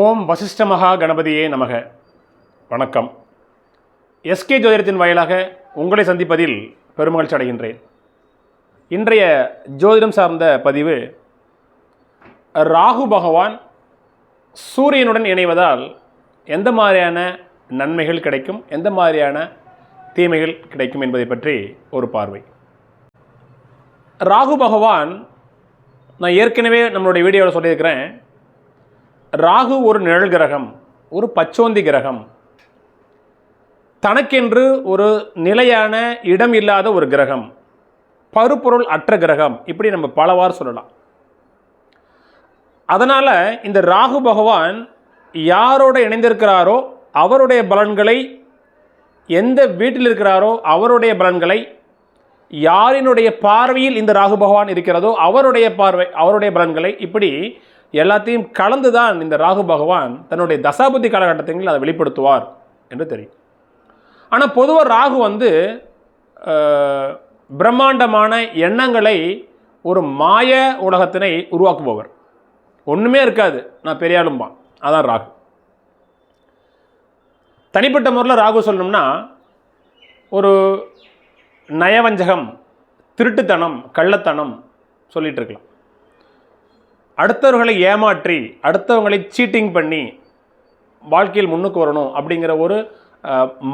ஓம் வசிஷ்ட மகா கணபதியே நமக. வணக்கம். எஸ்கே ஜோதிடத்தின் வாயிலாக உங்களை சந்திப்பதில் பெருமகிழ்ச்சி அடைகின்றேன். இன்றைய ஜோதிடம் சார்ந்த பதிவு, ராகு பகவான் சூரியனுடன் இணைவதால் எந்த மாதிரியான நன்மைகள் கிடைக்கும், எந்த மாதிரியான தீமைகள் கிடைக்கும் என்பதை பற்றி ஒரு பார்வை. ராகு பகவான், நான் ஏற்கனவே நம்மளுடைய வீடியோவில் சொல்லியிருக்கிறேன், ராகு ஒரு நிழல் கிரகம், ஒரு பச்சோந்தி கிரகம், தனக்கென்று ஒரு நிலையான இடம் இல்லாத ஒரு கிரகம், பருப்பொருள் அற்ற கிரகம், இப்படி நம்ம பலவாறு சொல்லலாம். அதனால் இந்த ராகு பகவான் யாரோட இணைந்திருக்கிறாரோ அவருடைய பலன்களை, எந்த வீட்டில் இருக்கிறாரோ அவருடைய பலன்களை, யாரினுடைய பார்வையில் இந்த ராகு பகவான் இருக்கிறதோ அவருடைய பார்வை, அவருடைய பலன்களை, இப்படி எல்லாத்தையும் கலந்து தான் இந்த ராகு பகவான் தன்னுடைய தசாபுத்தி காலகட்டத்தில் அதை வெளிப்படுத்துவார் என்று தெரியும். ஆனால் பொதுவாக ராகு பிரம்மாண்டமான எண்ணங்களை, ஒரு மாய உலகத்தினை உருவாக்குபவர். ஒன்றுமே இருக்காது, நான் பெரிய ஆளும்பான், அதான் ராகு. தனிப்பட்ட முறையில் ராகு சொல்லணும்னா ஒரு நயவஞ்சகம், திருட்டுத்தனம், கள்ளத்தனம் சொல்லிட்டு இருக்கலாம். அடுத்தவர்களை ஏமாற்றி, அடுத்தவங்களை சீட்டிங் பண்ணி வாழ்க்கையில் முன்னுக்கு வரணும் அப்படிங்கிற ஒரு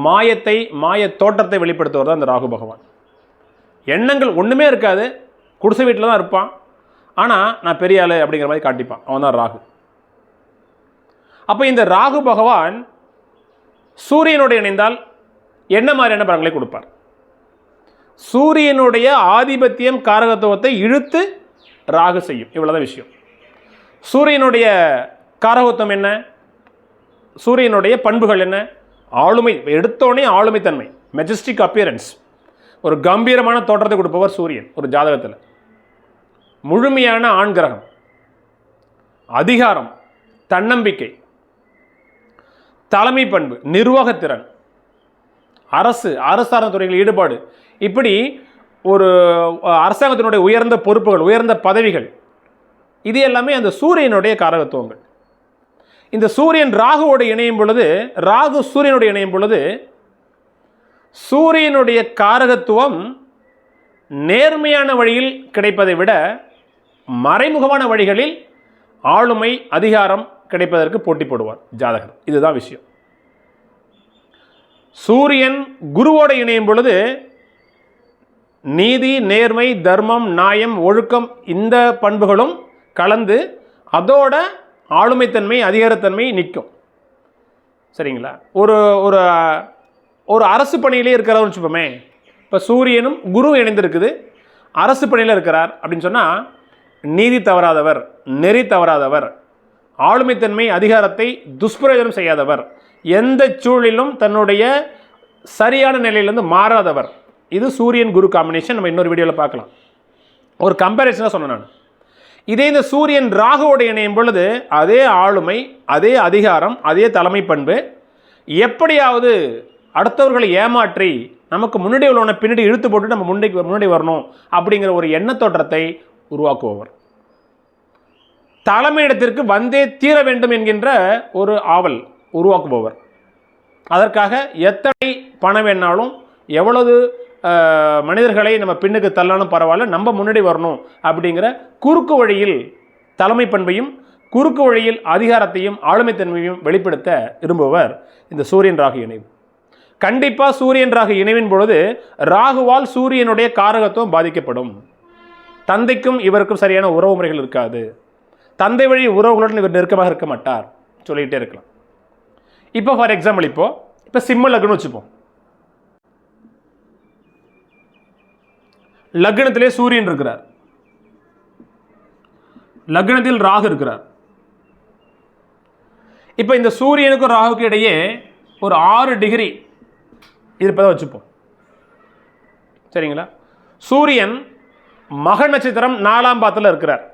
மாயத்தை, மாய தோற்றத்தை வெளிப்படுத்துவது தான் இந்த ராகு பகவான். எண்ணங்கள் ஒன்றுமே இருக்காது, குடிசை வீட்டில் தான் இருப்பான், ஆனால் நான் பெரிய ஆளு அப்படிங்கிற மாதிரி காட்டிப்பான், அவன் தான் ராகு. அப்போ இந்த ராகு பகவான் சூரியனோடு இணைந்தால் என்ன மாதிரியான பலன்களை கொடுப்பார்? சூரியனுடைய ஆதிபத்தியம், காரகத்துவத்தை இழுத்து ராகு செய்யும், இவ்வளோதான் விஷயம். சூரியனுடைய காரகத்துவம் என்ன? சூரியனுடைய பண்புகள் என்ன? ஆளுமை, எடுத்தோடனே ஆளுமைத்தன்மை, மெஜஸ்டிக் அப்பியரன்ஸ், ஒரு கம்பீரமான தோற்றத்தை கொடுப்பவர் சூரியன் ஒரு ஜாதகத்தில். முழுமையான ஆண் கிரகம், அதிகாரம், தன்னம்பிக்கை, தலைமை பண்பு, நிர்வாகத்திறன், அரசாங்க துறைகளில் ஈடுபாடு, இப்படி ஒரு அரசாங்கத்தினுடைய உயர்ந்த பொறுப்புகள், உயர்ந்த பதவிகள், இது எல்லாமே அந்த சூரியனுடைய காரகத்துவங்கள். இந்த சூரியன் ராகுவோடு இணையும் பொழுது, ராகு சூரியனோடு இணையும் பொழுது, சூரியனுடைய காரகத்துவம் நேர்மையான வழியில் கிடைப்பதை விட மறைமுகமான வழிகளில் ஆளுமை, அதிகாரம் கிடைப்பதற்கு போட்டி போடுவார் ஜாதகர். இதுதான் விஷயம். சூரியன் குருவோடு இணையும் பொழுது நீதி, நேர்மை, தர்மம், நியாயம், ஒழுக்கம், இந்த பண்புகளும் கலந்து அதோட ஆளுமைத்தன்மை, அதிகாரத்தன்மை நிற்கும். சரிங்களா? ஒரு ஒரு ஒரு அரசு பணியிலே இருக்கிறார்னு வச்சுப்போமே. இப்போ சூரியனும் குரு இணைந்திருக்குது, அரசு பணியில் இருக்கிறார் அப்படின்னு சொன்னால், நீதி தவறாதவர், நெறி தவறாதவர், ஆளுமைத்தன்மை, அதிகாரத்தை துஷ்பிரயோஜனம் செய்யாதவர், எந்த சூழலிலும் தன்னுடைய சரியான நிலையிலிருந்து மாறாதவர். இது சூரியன் குரு காம்பினேஷன். நம்ம இன்னொரு வீடியோவில் பார்க்கலாம். ஒரு கம்பேரிசனாக சொன்னேன் நான். இதே இந்த சூரியன் ராகுவோடு இணையும் பொழுது அதே ஆளுமை, அதே அதிகாரம், அதே தலைமை பண்பு, எப்படியாவது அடுத்தவர்களை ஏமாற்றி நமக்கு முன்னாடி உள்ளவனை பின்னாடி இழுத்து போட்டு நம்ம முன்னாடி வரணும் அப்படிங்கிற ஒரு எண்ணத்தோற்றத்தை உருவாக்குபவர். தலைமையிடத்திற்கு வந்தே தீர வேண்டும் என்கின்ற ஒரு ஆவல் உருவாக்குபவர். அதற்காக எத்தனை பணம் வேணாலும், எவ்வளவு மனிதர்களை நம்ம பின்னுக்கு தள்ளாலும் பரவாயில்ல, நம்ம முன்னாடி வரணும் அப்படிங்கிற குறுக்கு வழியில் தலைமை பண்பையும், குறுக்கு வழியில் அதிகாரத்தையும், ஆளுமைத்தன்மையும் வெளிப்படுத்த விரும்புவர் இந்த சூரியன் ராகு இணைவு. கண்டிப்பாக சூரியன் ராகு இணைவின் பொழுது ராகுவால் சூரியனுடைய காரகத்துவம் பாதிக்கப்படும். தந்தைக்கும் இவருக்கும் சரியான உறவு முறைகள் இருக்காது, தந்தை வழி உறவுகளுடன் இவர் நெருக்கமாக இருக்க மாட்டார், சொல்லிகிட்டே இருக்கலாம். இப்போ ஃபார் எக்ஸாம்பிள், இப்போ சிம்ம லக்னம் வச்சுப்போம். லக்னத்திலே சூரியன் இருக்கிறார், லக்னத்தில் ராகு இருக்கிறார். இப்போ இந்த சூரியனுக்கும் ராகுக்கு இடையே ஒரு 6 டிகிரி இருப்பதை வச்சுப்போம். சரிங்களா? சூரியன் மக நட்சத்திரம் 4ஆம் பாதத்தில் இருக்கிறார்,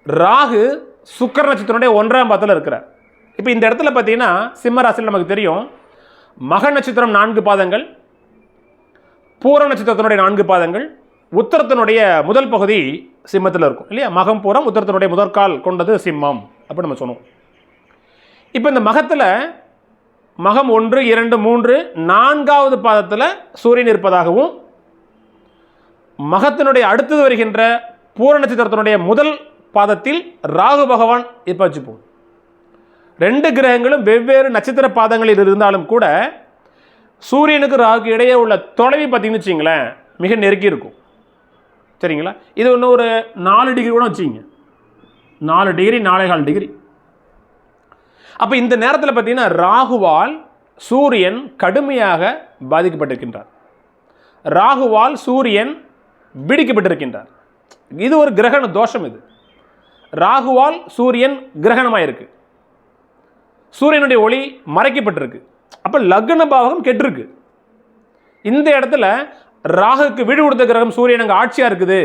ராகு சுக்கிர நட்சத்திரனுடைய 1ஆம் பாதத்தில் இருக்கிறார். இப்போ இந்த இடத்துல பார்த்தீங்கன்னா சிம்ம ராசியில் நமக்கு தெரியும், மக நட்சத்திரம் 4 பாதங்கள், பூர நட்சத்திரத்தினுடைய 4 பாதங்கள், உத்தரத்தினுடைய முதல் பகுதி சிம்மத்தில் இருக்கும் இல்லையா? மகம் பூரம் உத்தரத்தினுடைய முதற்கால் கொண்டது சிம்மம் அப்படி நம்ம சொன்னோம். இப்போ இந்த மகத்தில் மகம் 1, 2, 3, 4வது பாதத்தில் சூரியன் இருப்பதாகவும், மகத்தினுடைய அடுத்தது வருகின்ற பூர நட்சத்திரத்தினுடைய முதல் பாதத்தில் ராகு பகவான் இப்போ வச்சுப்போம். 2 கிரகங்களும் வெவ்வேறு நட்சத்திர பாதங்களில் இருந்தாலும் கூட சூரியனுக்கு ராகுக்கு இடையே உள்ள தொலைவு பார்த்தீங்கன்னு வச்சிங்களேன் மிக நெருக்கி இருக்கும். சரிங்களா? இது இன்னும் ஒரு 4 டிகிரி கூட வச்சுங்க, 4 டிகிரி 4.25 டிகிரி. அப்போ இந்த நேரத்தில் பார்த்தீங்கன்னா ராகுவால் சூரியன் கடுமையாக பாதிக்கப்பட்டிருக்கின்றார். ராகுவால் சூரியன் பிடிக்கப்பட்டிருக்கின்றார். இது ஒரு கிரகண தோஷம். இது ராகுவால் சூரியன் கிரகணமாயிருக்கு, சூரியனுடைய ஒளி மறைக்கப்பட்டிருக்கு. அப்போ லக்ன பாவகம் கெட்டிருக்கு. இந்த இடத்துல ராகுக்கு வீடு கொடுத்த கிரகம் சூரியன் அங்கே ஆட்சியாக இருக்குது.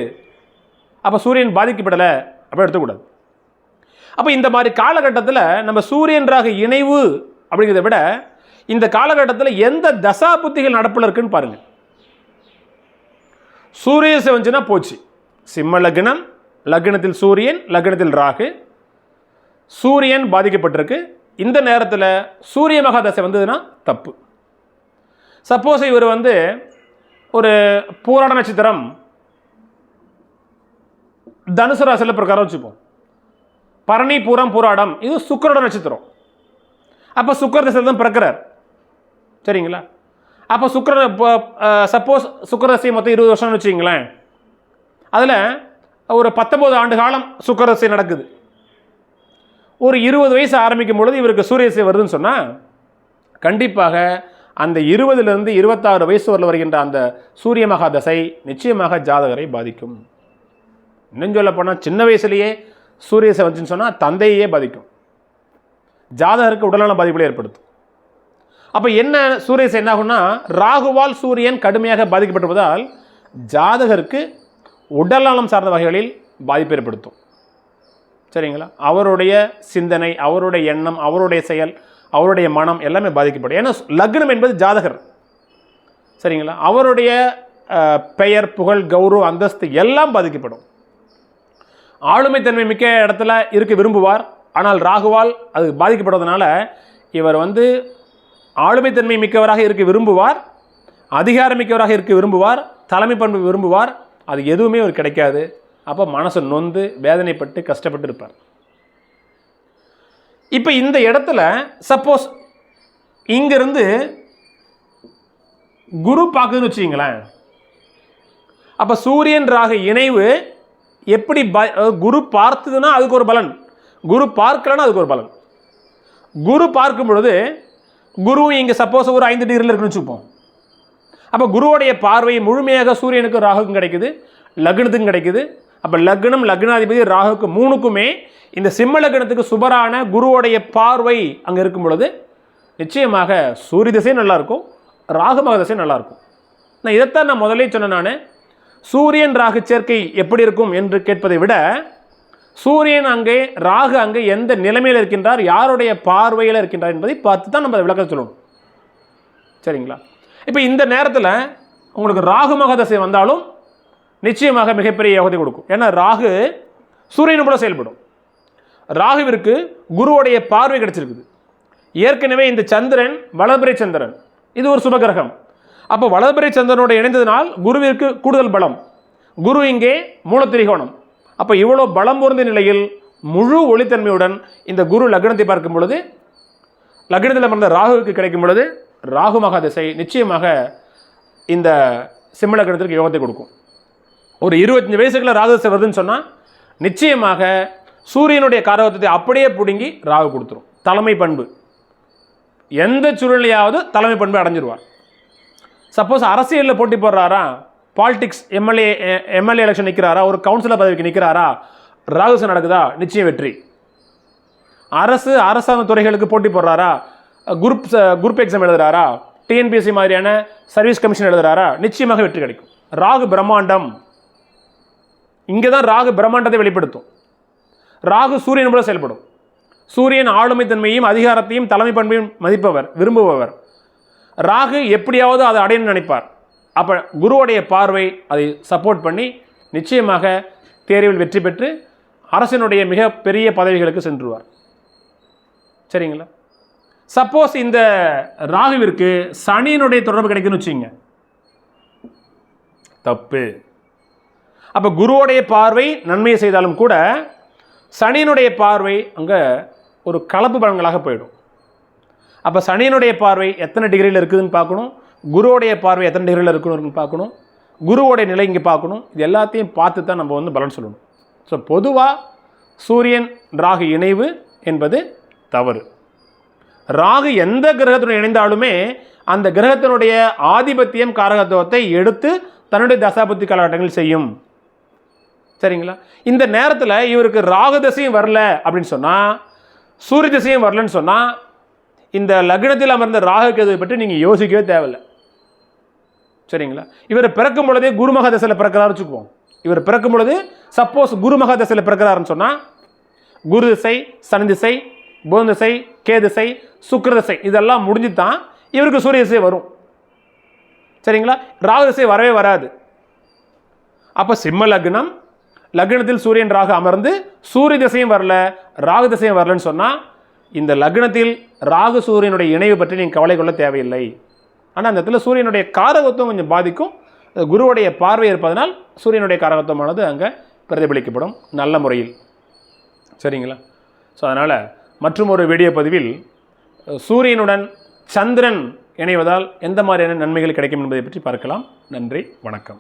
அப்போ சூரியன் பாதிக்கப்படலை அப்போ எடுத்துக்கூடாது. அப்போ இந்த மாதிரி காலகட்டத்தில் நம்ம சூரியன் ராகு இணைவு அப்படிங்கிறத விட இந்த காலகட்டத்தில் எந்த தசா புத்திகள் நடப்பில் இருக்குன்னு பாருங்கள். சூரிய செவஞ்சுனா போச்சு. சிம்ம லக்னம், லக்னத்தில் சூரியன், லக்னத்தில் ராகு, சூரியன் பாதிக்கப்பட்டிருக்கு. இந்த நேரத்தில் சூரிய மகாதசை வந்ததுன்னா தப்பு. சப்போஸ் இவர் ஒரு பூராட நட்சத்திரம் தனுசு ராசியில் பிரகாரம் வச்சுப்போம். பரணி, பூரம், பூராடம் இது சுக்கிரோட நட்சத்திரம். அப்போ சுக்கிர தசை தான் பிறக்கிறார். சரிங்களா? அப்போ சப்போஸ் சுக்கிர தசை மொத்தம் 20 வருஷம்னு வச்சுங்களேன். அதில் ஒரு 19 ஆண்டு காலம் சுக்கிர தசை நடக்குது. ஒரு 20 வயசு ஆரம்பிக்கும் பொழுது இவருக்கு சூரிய தசை வருதுன்னு சொன்னால் கண்டிப்பாக அந்த 20லிருந்து 26 வயசு வரல வருகின்ற அந்த சூரிய மகாதசை நிச்சயமாக ஜாதகரை பாதிக்கும். இன்னும் சொல்ல போனால் சின்ன வயசுலேயே சூரிய தசை வந்துச்சுன்னு சொன்னால் தந்தையே பாதிக்கும், ஜாதகருக்கு உடல்நல பாதிப்புகளை ஏற்படுத்தும். அப்போ என்ன சூரிய தசை என்ன ஆகும்னா ராகுவால் சூரியன் கடுமையாக பாதிக்கப்பட்டிருப்பதால் ஜாதகருக்கு உடல்நலம் சார்ந்த வகைகளில் பாதிப்பு ஏற்படுத்தும். சரிங்களா? அவருடைய சிந்தனை, அவருடைய எண்ணம், அவருடைய செயல், அவருடைய மனம் எல்லாமே பாதிக்கப்படும். ஏன்னா லக்னம் என்பது ஜாதகர். சரிங்களா? அவருடைய பெயர், புகழ், கௌரவ, அந்தஸ்து எல்லாம் பாதிக்கப்படும். ஆளுமைத்தன்மை மிக்க இடத்துல இருக்க விரும்புவார். ஆனால் ராகுவால் அது பாதிக்கப்படுவதனால இவர் ஆளுமைத்தன்மை மிக்கவராக இருக்க விரும்புவார், அதிகாரம் மிக்கவராக இருக்க விரும்புவார், தலைமை பண்பு விரும்புவார். அது எதுவுமே அவர் கிடைக்காது. அப்போ மனசு நொந்து வேதனைப்பட்டு கஷ்டப்பட்டு இருப்பார். இப்போ இந்த இடத்துல சப்போஸ் இங்கிருந்து குரு பார்க்குதுன்னு வச்சுங்களேன். அப்போ சூரியன் ராகு இணைவு எப்படி குரு பார்த்ததுன்னா அதுக்கு ஒரு பலன், குரு பார்க்கலன்னா அதுக்கு ஒரு பலன். குரு பார்க்கும் பொழுது குரு இங்கே சப்போஸ் ஒரு 5 டிகிரியில் இருக்குன்னு வச்சுப்போம். அப்போ குருவோடைய பார்வை முழுமையாக சூரியனுக்கு ராகுக்கும் கிடைக்குது, லக்னத்துக்கும் கிடைக்குது. அப்போ லக்னம், லக்னாதிபதி, ராகுக்கு 3க்குமே இந்த சிம்ம லக்னத்துக்கு சுபரான குருவோடைய பார்வை அங்கே இருக்கும் பொழுது நிச்சயமாக சூரிய திசையும் நல்லாயிருக்கும், ராகு மக திசையும் நல்லாயிருக்கும். நான் இதைத்தான் நான் முதலே சொன்னேன். நான் சூரியன் ராகு சேர்க்கை எப்படி இருக்கும் என்று கேட்பதை விட சூரியன் அங்கே, ராகு அங்கே எந்த நிலைமையில் இருக்கின்றார், யாருடைய பார்வையில் இருக்கின்றார் என்பதை பார்த்து தான் நம்ம விளக்க சொல்லணும். சரிங்களா? இப்போ இந்த நேரத்தில் உங்களுக்கு ராகு மகதசை வந்தாலும் நிச்சயமாக மிகப்பெரிய யோகத்தை கொடுக்கும். ஏன்னா ராகு சூரியனை போல செயல்படும். ராகுவிற்கு குருவுடைய பார்வை கிடைச்சிருக்குது. ஏற்கனவே இந்த சந்திரன் வளர்பிறை சந்திரன், இது ஒரு சுபகிரகம். அப்போ வளர்பிறை சந்திரனோட இணைந்ததினால் குருவிற்கு கூடுதல் பலம். குரு இங்கே மூலத்திரிகோணம். அப்போ இவ்வளோ பலம் பொருந்த நிலையில் முழு ஒளித்தன்மையுடன் இந்த குரு லக்னத்தை பார்க்கும் பொழுது, லக்னத்தில் பிறந்த ராகுவுக்கு கிடைக்கும் பொழுது ராகு மகாதிசை நிச்சயமாக இந்த சிம்ம லக்னத்திற்கு யோகத்தை கொடுக்கும். ஒரு 25 வயசுக்குள்ள ராகுதிசை வருதுன்னு சொன்னால் நிச்சயமாக சூரியனுடைய காரகத்தை அப்படியே பிடுங்கி ராகு கொடுத்துரும். தலைமை பண்பு, எந்த சூழ்நிலையாவது தலைமை பண்பு அடைஞ்சிருவார். சப்போஸ் அரசியலில் போட்டி போடுறாரா, பாலிடிக்ஸ், எம்எல்ஏ எலெக்ஷன் நிற்கிறாரா, ஒரு கவுன்சிலர் பதவிக்கு நிற்கிறாரா, ராகுதிசை நடக்குதா, நிச்சயம் வெற்றி. அரசாங்க துறைகளுக்கு போட்டி போடுறாரா, குரூப் எக்ஸாம் எழுதுறாரா, டிஎன்பிஎஸ்சி மாதிரியான சர்வீஸ் கமிஷன் எழுதுறாரா, நிச்சயமாக வெற்றி கிடைக்கும். ராகு பிரம்மாண்டம், இங்கே தான் ராகு பிரம்மாண்டத்தை வெளிப்படுத்தும். ராகு சூரியன் போல செயல்படும். சூரியன் ஆளுமைத்தன்மையும் அதிகாரத்தையும் தலைமை பண்பையும் மதிப்பவர், விரும்புபவர். ராகு எப்படியாவது அதை அடையணும்னு நினைப்பார். அப்போ குருவுடைய பார்வை அதை சப்போர்ட் பண்ணி நிச்சயமாக தேர்வில் வெற்றி பெற்று அரசினுடைய மிக பெரிய பதவிகளுக்கு சென்றுவார். சரிங்களா? சப்போஸ் இந்த ராகுவிற்கு சனியினுடைய தொடர்பு கிடைக்குன்னு வச்சுங்க, தப்பு. அப்போ குருவோடைய பார்வை நன்மையை செய்தாலும் கூட சனியினுடைய பார்வை அங்கே ஒரு கலப்பு பலன்களாக போயிடும். அப்போ சனியினுடைய பார்வை எத்தனை டிகிரியில் இருக்குதுன்னு பார்க்கணும், குருவோடைய பார்வை எத்தனை டிகிரியில் இருக்குன்னு பார்க்கணும், குருவோடைய நிலை இங்கே பார்க்கணும். இது எல்லாத்தையும் பார்த்து தான் நம்ம வந்து பலன் சொல்லணும். ஸோ பொதுவாக சூரியன் ராகு இணைவு என்பது தவறு. ராகு எந்த கிரகத்துடன் இணைந்தாலுமே அந்த கிரகத்தினுடைய ஆதிபத்தியம் காரகத்துவத்தை எடுத்து தன்னுடைய தசாபுத்தி காலகட்டங்கள் செய்யும். சரிங்களா? இந்த நேரத்தில் இவருக்கு ராகு தசையும் வரல அப்படின்னு சொன்னால், சூரிய தசையும் வரலன்னு சொன்னால், இந்த லக்னத்தில் அமர்ந்த ராகு கேதுவை பற்றி நீங்கள் யோசிக்கவே தேவையில்லை. சரிங்களா? இவர் பிறக்கும் பொழுதே குருமக தசையில் பிறக்கிறாரு வச்சுக்குவோம். இவர் பிறக்கும் பொழுது சப்போஸ் குருமக தசையில் பிறக்கிறாருன்னு சொன்னால், குரு திசை, சனி திசை, புதன் திசை, கே திசை, சுக்கிர திசை இதெல்லாம் முடிஞ்சு தான் இவருக்கு சூரிய திசை வரும். சரிங்களா? ராகு திசை வரவே வராது. அப்போ சிம்ம லக்னம், லக்னத்தில் சூரியன் ராகு அமர்ந்து சூரிய திசையும் வரல, ராகு திசையும் வரலன்னு சொன்னால், இந்த லக்னத்தில் ராகு சூரியனுடைய இணைவு பற்றி நீங்கள் கவலை கொள்ள தேவையில்லை. ஆனால் அந்த இடத்துல சூரியனுடைய காரகத்துவம் கொஞ்சம் பாதிக்கும். குருவுடைய பார்வை இருப்பதனால் சூரியனுடைய காரகத்துவமானது அங்கே பிரதிபலிக்கப்படும் நல்ல முறையில். சரிங்களா? ஸோ அதனால் மற்றும் ஒரு வீடியோ பதிவில் சூரியனுடன் சந்திரன் இணைவதால் எந்த மாதிரியான நன்மைகள் கிடைக்கும் என்பதை பற்றி பார்க்கலாம். நன்றி, வணக்கம்.